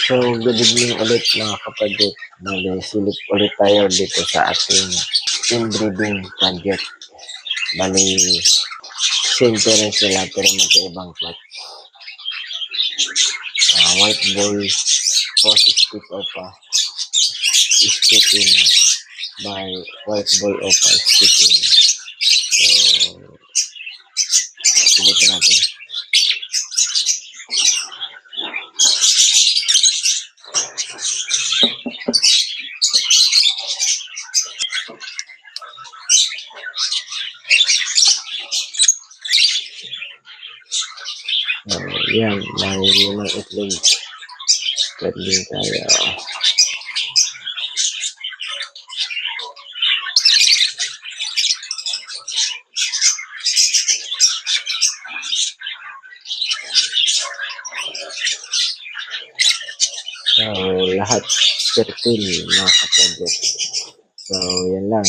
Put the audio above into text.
So, good evening ulit mga kapatid. Silip ulit tayo dito sa ating inbreeding project. Bali, same parents nila pero magkaibang plot. White boy, cross stick opa, stick by white boy opa, stick So, ulitin natin. Yan, nahuli ng itlog. Itlog tayo. So, lahat fertile mga kapatid. So, yan lang.